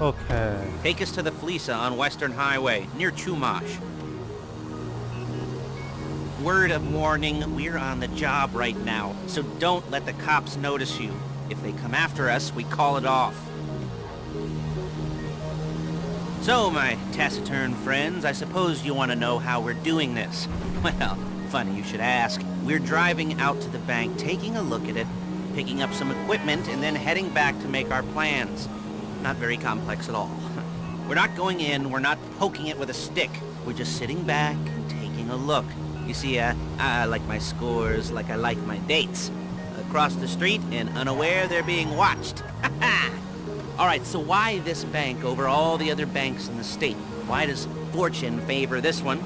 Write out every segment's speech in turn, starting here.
Okay. Take us to the Felisa on Western Highway, near Chumash. Word of warning, we're on the job right now, so don't let the cops notice you. If they come after us, we call it off. So, my taciturn friends, I suppose you want to know how we're doing this. Well, funny you should ask. We're driving out to the bank, taking a look at it, picking up some equipment, and then heading back to make our plans. Not very complex at all. We're not going in, we're not poking it with a stick. We're just sitting back and taking a look. You see, I like my scores like I like my dates. Across the street and unaware they're being watched. Alright, so why this bank over all the other banks in the state? Why does fortune favor this one?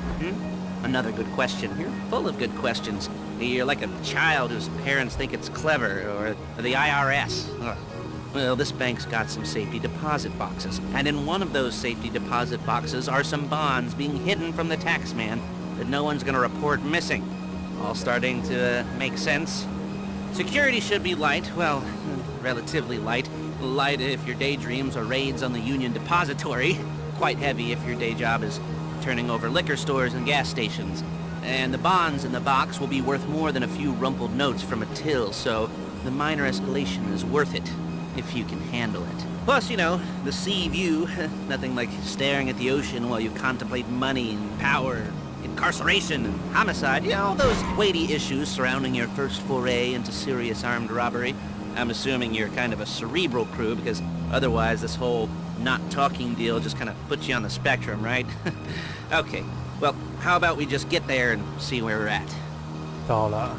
Another good question. You're full of good questions. You're like a child whose parents think it's clever, or the IRS. Ugh. Well, this bank's got some safety deposit boxes, and in one of those safety deposit boxes are some bonds being hidden from the tax man that no one's gonna report missing. All starting to make sense? Security should be light, well, relatively light. Light if your daydreams are raids on the Union Depository. Quite heavy if your day job is turning over liquor stores and gas stations. And the bonds in the box will be worth more than a few rumpled notes from a till, so the minor escalation is worth it, if you can handle it. Plus, you know, the sea view, nothing like staring at the ocean while you contemplate money and power, incarceration and homicide, you know, all those weighty issues surrounding your first foray into serious armed robbery. I'm assuming you're kind of a cerebral crew, because otherwise this whole not talking deal just kind of puts you on the spectrum, right? Okay, well, how about we just get there and see where we're at? 到了。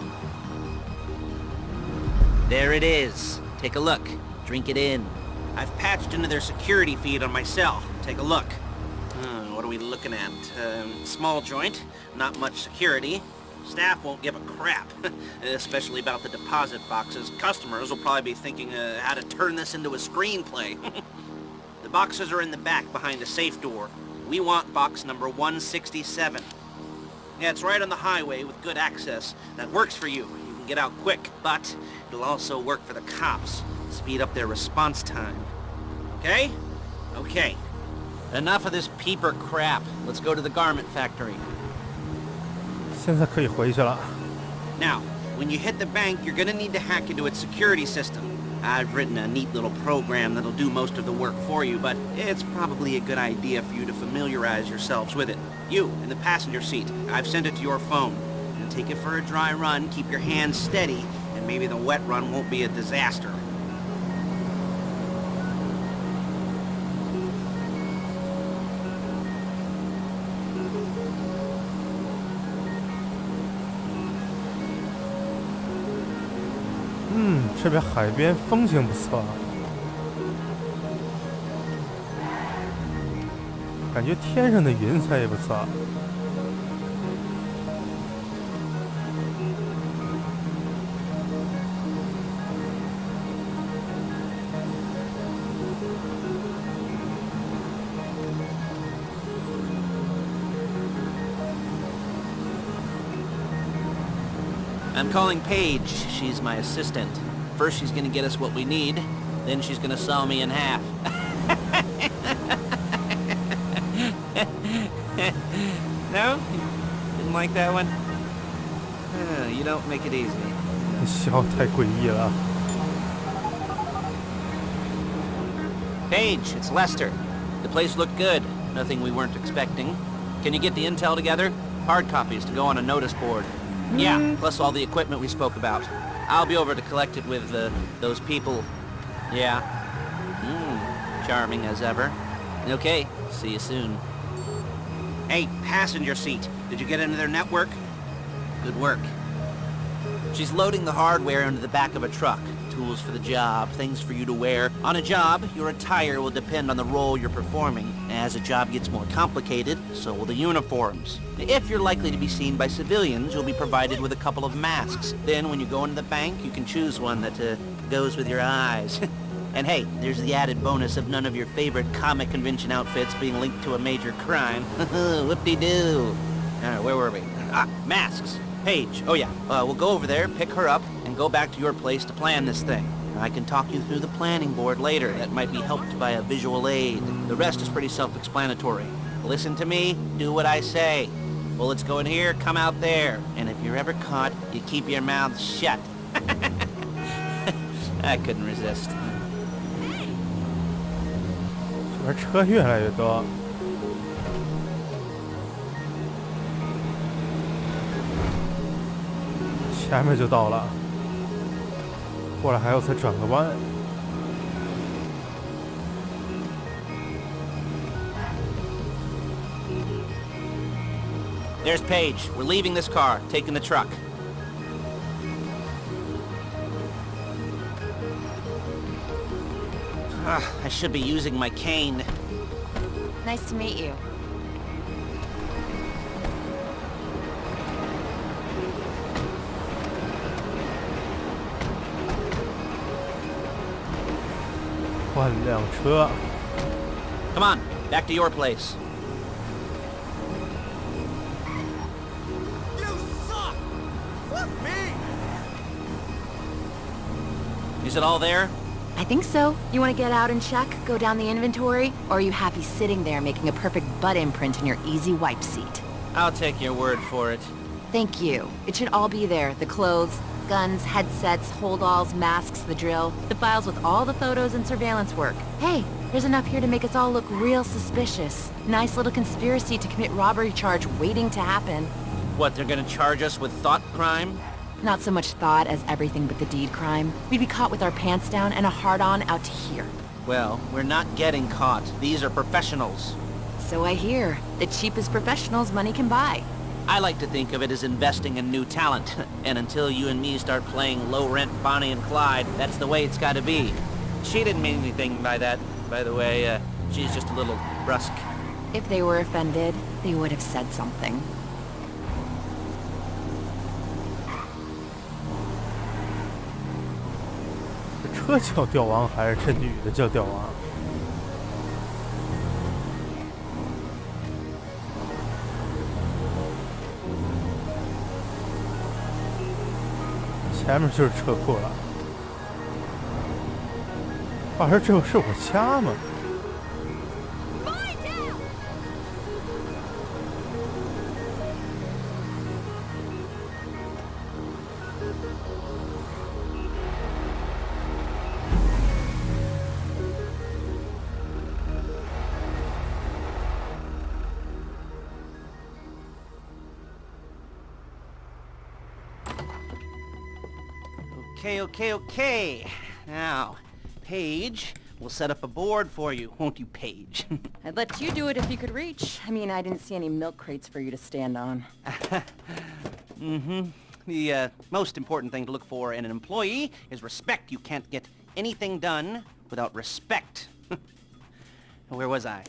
There it is. Take a look. Drink it in. I've patched into their security feed on my cell. Take a look. What are we looking at? Small joint, not much security. Staff won't give a crap, especially about the deposit boxes. Customers will probably be thinking how to turn this into a screenplay. The boxes are in the back behind a safe door. We want box number 167. Yeah, it's right on the highway with good access. That works for you. You can get out quick, but it'll also work for the cops. Speed up their response time. Okay? Okay. Enough of this peeper crap. Let's go to the garment factory. 现在可以回去了。 Now, when you hit the bank, you're gonna need to hack into its security system. I've written a neat little program that'll do most of the work for you, but it's probably a good idea for you to familiarize yourselves with it. You, in the passenger seat, I've sent it to your phone. And take it for a dry run, keep your hands steady, and maybe the wet run won't be a disaster. 这边海边风景不错，感觉天上的云彩也不错。I'm calling Paige. She's my assistant. First she's gonna get us what we need, then she's gonna saw me in half. No? Didn't like that one? You don't make it easy. 笑太诡异了。 Paige, it's Lester. The place looked good. Nothing we weren't expecting. Can you get the intel together? Hard copies to go on a notice board. Yeah, plus all the equipment we spoke about. I'll be over to collect it with those people. Yeah. Charming as ever. Okay, see you soon. Hey, passenger seat. Did you get into their network? Good work. She's loading the hardware into the back of a truck. Tools for the job, things for you to wear. On a job, your attire will depend on the role you're performing. As a job gets more complicated, so will the uniforms. If you're likely to be seen by civilians, you'll be provided with a couple of masks. Then when you go into the bank, you can choose one that goes with your eyes. And hey, there's the added bonus of none of your favorite comic convention outfits being linked to a major crime. Whoop-de-doo. Alright, where were we? Masks. Paige. Oh yeah, we'll go over there, pick her up, and go back to your place to plan this thing. I can talk you through the planning board later. That might be helped by a visual aid. The rest is pretty self-explanatory. Listen to me, do what I say. Bullets go in here, come out there. And if you're ever caught, you keep your mouth shut. I couldn't resist. 这边车越来越多。前面就到了，过来还要再转个弯。There's Paige. We're leaving this car, taking the truck. I should be using my cane. Nice to meet you. 换辆车。 Come on, back to your place. You suck! Fuck me! Is it all there? I think so. You want to get out and check, go down the inventory? Or are you happy sitting there making a perfect butt imprint in your easy wipe seat? I'll take your word for it. Thank you. It should all be there. The clothes, guns, headsets, holdalls, masks, the drill. The files with all the photos and surveillance work. Hey, there's enough here to make us all look real suspicious. Nice little conspiracy to commit robbery charge waiting to happen. What, they're gonna charge us with thought crime? Not so much thought as everything but the deed crime. We'd be caught with our pants down and a hard-on out to here. Well, we're not getting caught. These are professionals. So I hear. The cheapest professionals money can buy. I like to think of it as investing in new talent. And until you and me start playing low-rent Bonnie and Clyde, that's the way it's gotta be. She didn't mean anything by that, by the way. She's just a little brusque. If they were offended, they would have said something. 这车叫吊王还是这女的叫吊王？前面就是车库了。话说这是我家吗？ Okay. Now, Paige, we'll set up a board for you, won't you, Paige? I'd let you do it if you could reach. I mean, I didn't see any milk crates for you to stand on. The most important thing to look for in an employee is respect. You can't get anything done without respect. Where was I?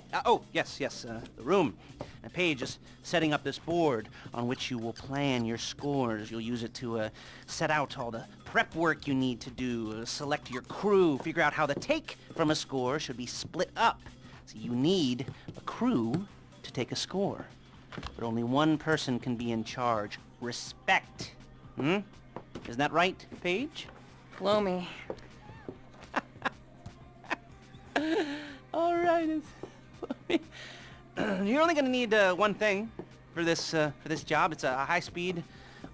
Yes, the room. Now, Paige is setting up this board on which you will plan your scores. You'll use it to set out all the prep work you need to do, select your crew, figure out how the take from a score should be split up. So you need a crew to take a score. But only one person can be in charge. Respect. Isn't that right, Paige? Blow me. All right. You're only going to need one thing for this job. It's a high-speed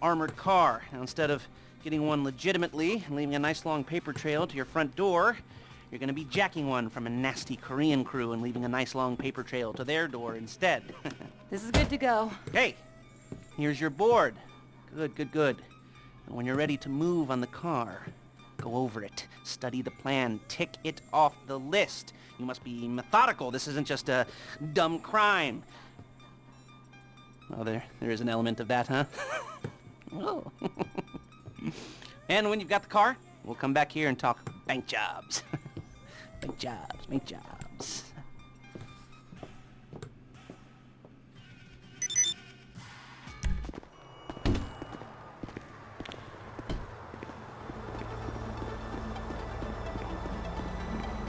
armored car. Now, instead of getting one legitimately and leaving a nice long paper trail to your front door, you're going to be jacking one from a nasty Korean crew and leaving a nice long paper trail to their door instead. This is good to go. Hey, here's your board. Good. And when you're ready to move on the car, go over it, study the plan, tick it off the list. You must be methodical. This isn't just a dumb crime. Well, there is an element of that, huh? Oh. And when you've got the car, we'll come back here and talk bank jobs. Bank jobs.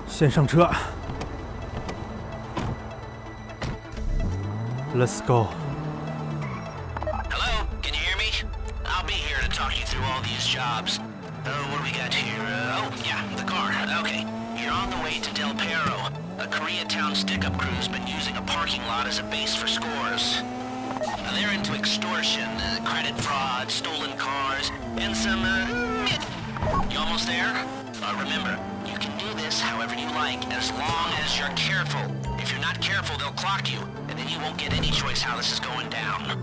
先上车 ，Let's go。 Hello, can you hear me? I'll be here to talk you through all these jobs. what do we got here? Oh, yeah, the car. Okay. You're on the way to Del Perro. A Koreatown stick-up crew's been using a parking lot as a base for scores. They're into extortion, credit fraud, stolen cars, and some, You almost there? Remember, you can do this however you like, as long as you're careful. If you're not careful, they'll clock you, and then you won't get any choice how this is going down.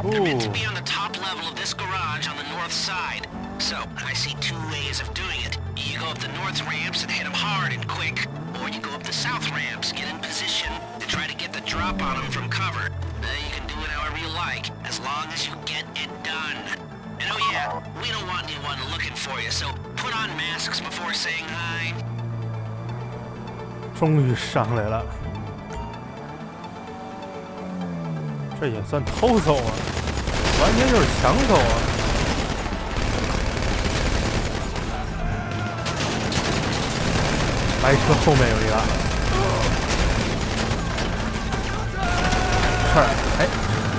They're meant to be on the top level of this garage on the north side. So, I see two ways of doing it. You go up the north ramps and hit them hard and quick, or you go up the south ramps, get in position, and try to get the drop on them from cover. You can do it however you like, as long as you get it done. And oh yeah, we don't want anyone looking for you, so put on masks before saying hi. 终于上来了，这也算偷走啊，完全就是抢走啊！白车后面有一个，这儿哎，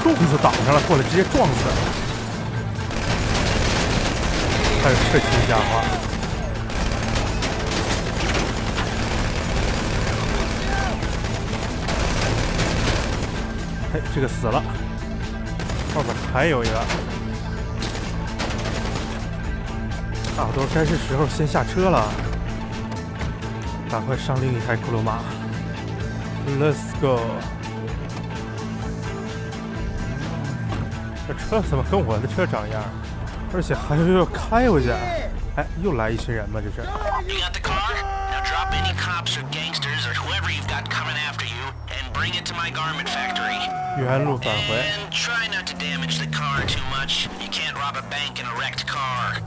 柱子挡上了，过来直接撞死了，还有这群家伙。哎，这个死了，后边还有一个，差不多该是时候先下车了，赶快上另一台库鲁马 ，Let's go。这车怎么跟我的车长一样？而且还要开回去，哎，又来一群人吗？这是。You got the car? Now drop any cops or gangsters or whoever you've got coming after you and bring it to my garment factory. 原路返回。 And try not to damage the car too much. You can't rob a bank in a wrecked car.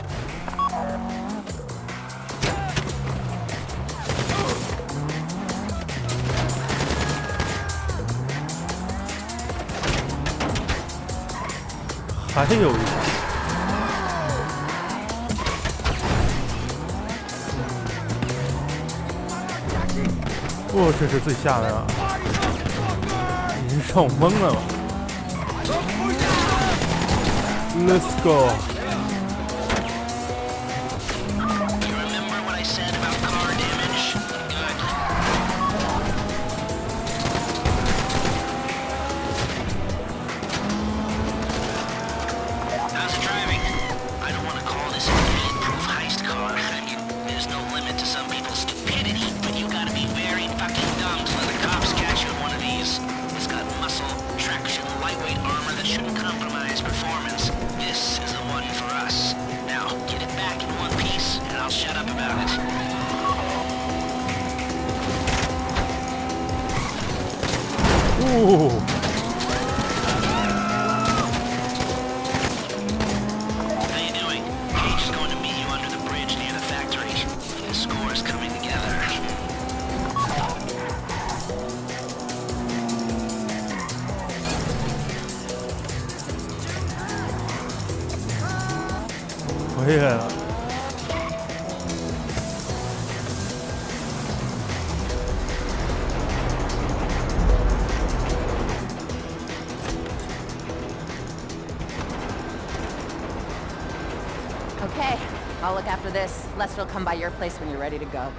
还有一个。这是最下面了，你让我懵了吧 ？Let's go。 You remember what I said about car damage? Good. How's it driving? I don't want to call this a bulletproof heist car. I mean, there's no limit to some people's stupidity, but you gotta be very fucking dumb to let the cops catch you in one of these. It's got muscle, traction, lightweight armor that shouldn't compromise performance. This is the one for us. Now, get it back in one piece, and I'll shut up about it. Ooh. How you doing? Paige is going to meet you under the bridge near the factory. The score is coming together. 回来了。Okay, I'll look after this. Lester will come by your place when you're ready to go.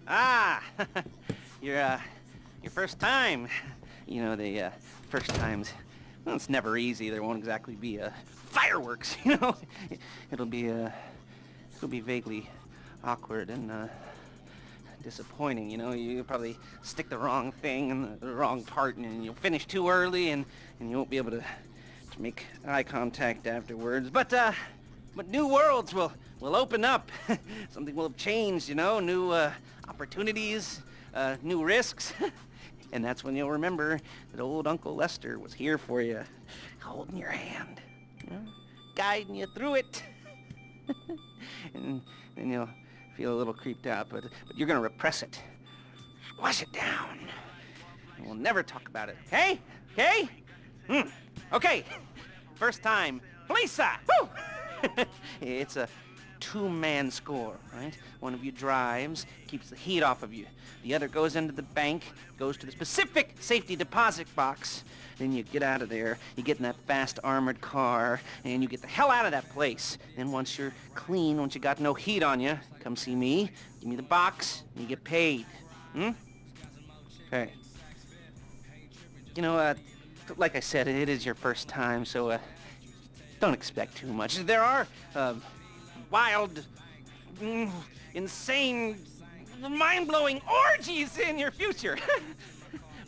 Ah, your first time. You know, the first times, well, it's never easy. There won't exactly be fireworks, you know. It'll be vaguely awkward and disappointing, you know. You probably stick the wrong thing in the wrong part, and you'll finish too early, and you won't be able to make eye contact afterwards. But new worlds will open up. Something will have changed, you know. New opportunities, new risks. And that's when you'll remember that old Uncle Lester was here for you, holding your hand, guiding you through it. And then you'll feel a little creeped out, but you're gonna repress it. Wash it down. And we'll never talk about it, okay? Okay? Okay. First time. Lisa! Woo! It's a two-man score, right? One of you drives, keeps the heat off of you. The other goes into the bank, goes to the specific safety deposit box. Then you get out of there, you get in that fast armored car, and you get the hell out of that place. Then once you're clean, once you got no heat on you, come see me, give me the box, and you get paid. Okay. You know, like I said, it is your first time, so, don't expect too much. There are, wild, insane, mind-blowing orgies in your future.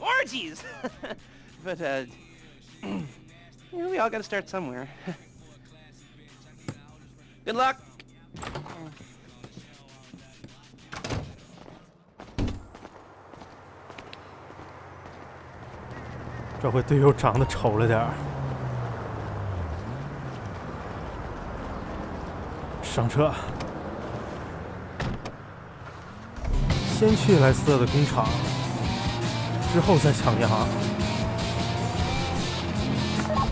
Orgies! But, we all gotta start somewhere. Good luck! 这回队友长得丑了点儿。上车，先去莱斯特的工厂，之后再抢银行。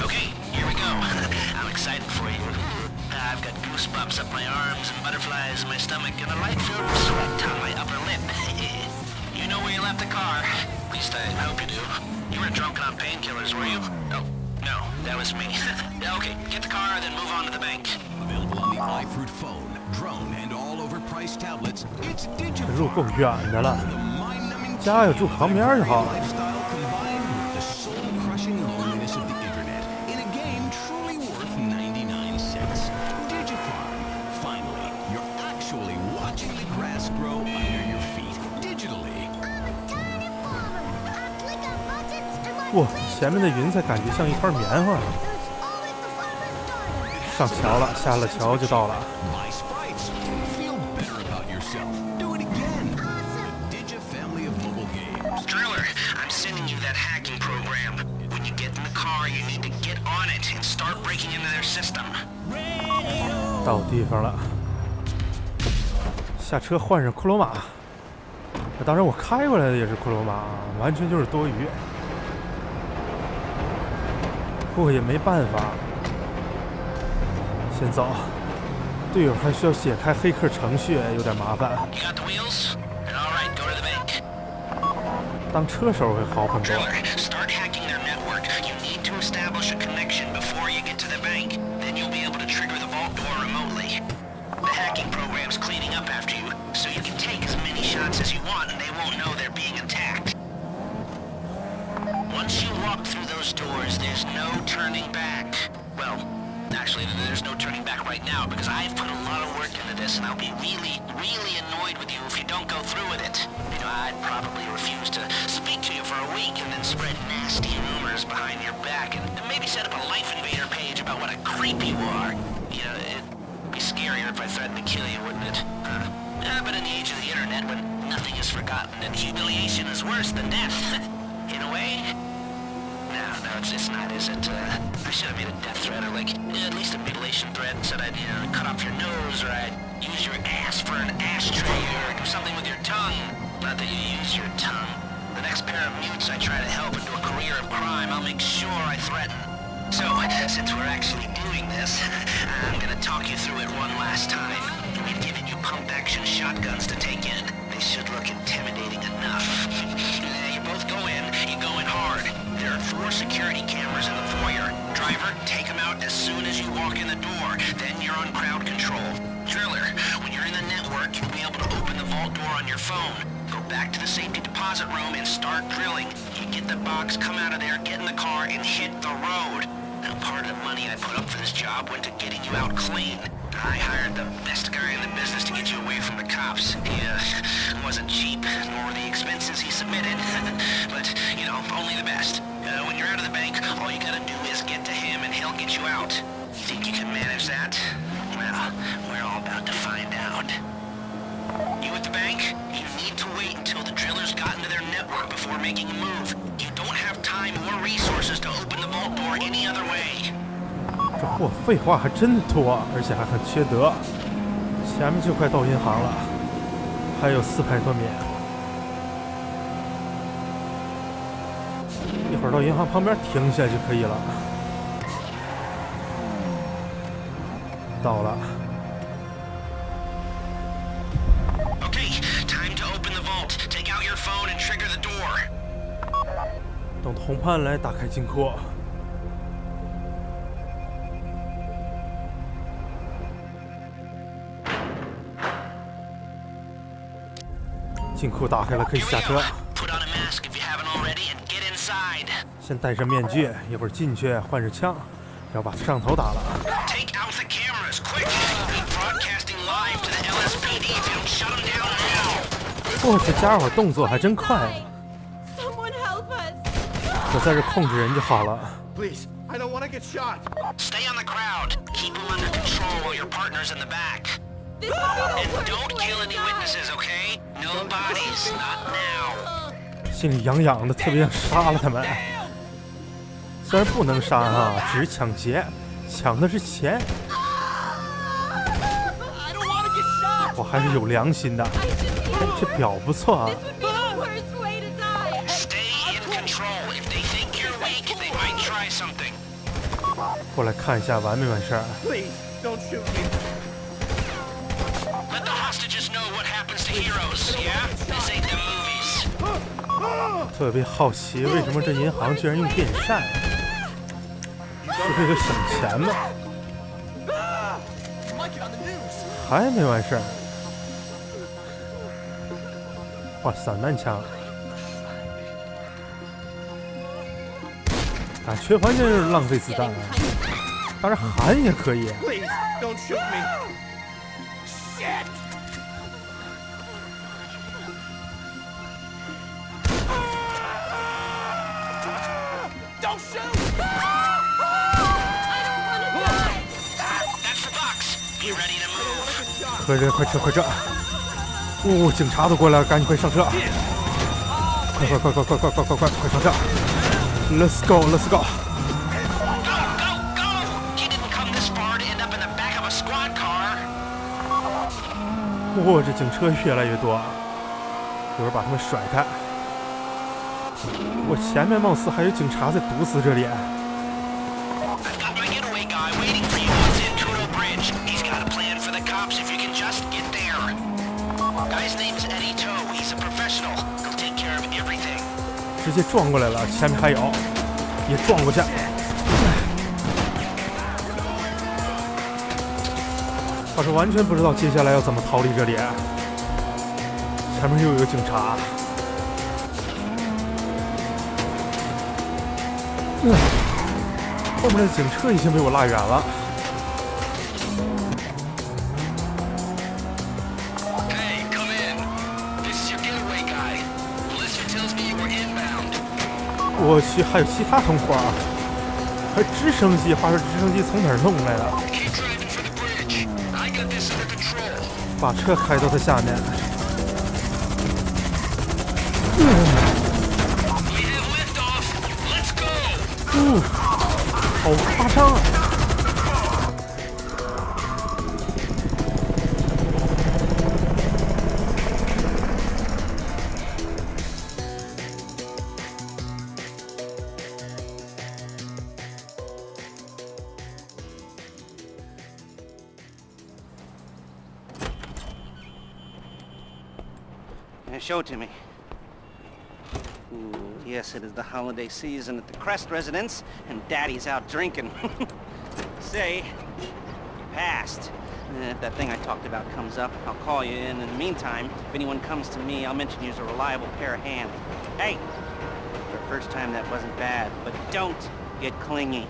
Okay, here we go. I'm excited for you. I've got goosebumps up my arms and butterflies in my stomach and a light film of sweat on my upper lip. You know where you left the car. At least I hope you do. You weren't drunk on painkillers, were you? Oh, no, that was me. Okay, get the car, then move on to the bank. Available on the iFruit phone, drone, and all over-priced tablets. It's 这路够 Digifarm. 远的了， The mind-numbing 家要住旁边就好了。 lifestyle combined with the soul-crushing loneliness of the internet in a game truly worth 99 cents. Digifarm. Finally, you're actually watching the grass grow under your feet digitally. 哇，前面的云彩感觉像一块棉花。上桥了，下了桥就到了。 Buy sprites. Feel better about yourself. Do it again. The Digi family of mobile games. Driller, I'm sending you that hacking program. When you get in the car, you need to get on it and start breaking into their system. 到地方了，下车换上库罗马。当然，我开过来的也是库罗马，完全就是多余。不过也没办法，先走。队友还需要解开黑客程序，有点麻烦。You got the wheels? All right, go to the bank. 当车手会好很多。 Driller, start hacking their network. You need to establish a connection before you get to the bank. Then you'll be able to trigger the vault door remotely. The hacking program's cleaning up after you, so you can take as many shots as you want and they won't know they're being attacked. Once you walk through those doors, there's no turning back. Well, actually, there's no turning back right now because I've put a lot of work into this and I'll be really, really annoyed with you if you don't go through with it. You know, I'd probably refuse to speak to you for a week and then spread nasty rumors behind your back and maybe set up a Life Invader page about what a creep you are. You know, it'd be scarier if I threatened to kill you, wouldn't it? But in the age of the internet, when nothing is forgotten and humiliation is worse than death, in a way... No, it's not, is it? I should have made a death threat or, like, at least a mutilation threat and said I'd, cut off your nose or I'd use your ass for an ashtray or do something with your tongue. Not that you use your tongue. The next pair of mutes I try to help into a career of crime, I'll make sure I threaten. So, since we're actually doing this, I'm gonna talk you through it one last time. We've given you pump-action shotguns to take in. They should look intimidating enough. You both go in, you go in hard. There are 4 security cameras in the foyer. Driver, take them out as soon as you walk in the door. Then you're on crowd control. Driller, when you're in the network, you'll be able to open the vault door on your phone. Go back to the safety deposit room and start drilling. You get the box, come out of there, get in the car, and hit the road. Now, part of the money I put up for this job went to getting you out clean. I hired the best guy in the business to get you away from the cops. He, wasn't cheap, nor the expenses he submitted. But, only the best. When you're out of the bank, all you gotta do is get to him and he'll get you out. Think you can manage that? Well, we're all about to find out. You at the bank? You need to wait until the driller's got got into their network before making a move. You don't have time or resources to open the vault door any other way. 这货废话还真多，而且还很缺德。前面就快到银行了，还有400多米。一会儿到银行旁边停下就可以了。到了。Okay, time to open the vault. Take out your phone and trigger the door. 等同伴来打开金库。金库打开了，可以下车。Put on a mask if you haven't already and get inside. 先戴上面具，一会儿进去换着枪，要把摄像头打了。Take out the cameras, quick! We're broadcasting live to the LSPD if you don't shut them down now. 我这家伙动作还真快啊！ Someone help us! 我在这控制人就好了。 Please, I don't want to get shot. Stay on the crowd. Keep them under control while your partner's in the back. This would be the And worst don't way kill to any die. witnesses, okay? No bodies, not now. 心里痒痒的，特别想杀了他们。虽然不能杀啊，只是抢劫，抢的是钱。 I don't want to get shot. 我还是有良心的。哎，这表不错啊。 This would be the worst way to die. Stay in control. If they think you're weak, they might try something. 过来看一下完没完事儿。 Please, don't shoot me. Let the hostages know what happens to heroes, yeah? This ain't them movies. 特别好奇，为什么这银行居然用电扇？是为了省钱吗？ Might get on the news. 还没完事儿。哇，散弹枪，感觉完全就是浪费子弹啊！当然含也可以。 Please, don't shoot me. Shit! Don't shoot! That's the box. Be ready to move. 快点，快撤，快撤！哦，警察都过来了，赶紧快上车！快上车 ！Let's go，Let's go！ Go, go, go! You didn't come this far to end up in the back of a squad car. 哇，这警车越来越多，一会儿把他们甩开。我前面貌似还有警察在堵死这里。 I've got my getaway guy waiting for you outside Kudo Bridge. He's got a plan for the cops if you can just get there. Guy's name's Eddie Toe. He's a professional. He'll take care of everything. 直接撞过来了，前面还有，也撞过去。我是完全不知道接下来要怎么逃离这里。前面又有个警察。后面的警车已经被我拉远了。 Hey, come in. This is your getaway guy. Melissa tells me you were inbound. 我去，还有其他同伙，还有直升机，话说直升机从哪儿弄来的？ Keep driving for the bridge. I got this under control. 把车开到它下面。 We have liftoff. Let's go. 好夸张啊！ Show it to me. Ooh, yes, it is the holiday season at the Crest residence, and Daddy's out drinking. Say, you passed. If that thing I talked about comes up, I'll call you in. In the meantime, if anyone comes to me, I'll mention you as a reliable pair of hands. Hey, for the first time that wasn't bad, but don't get clingy.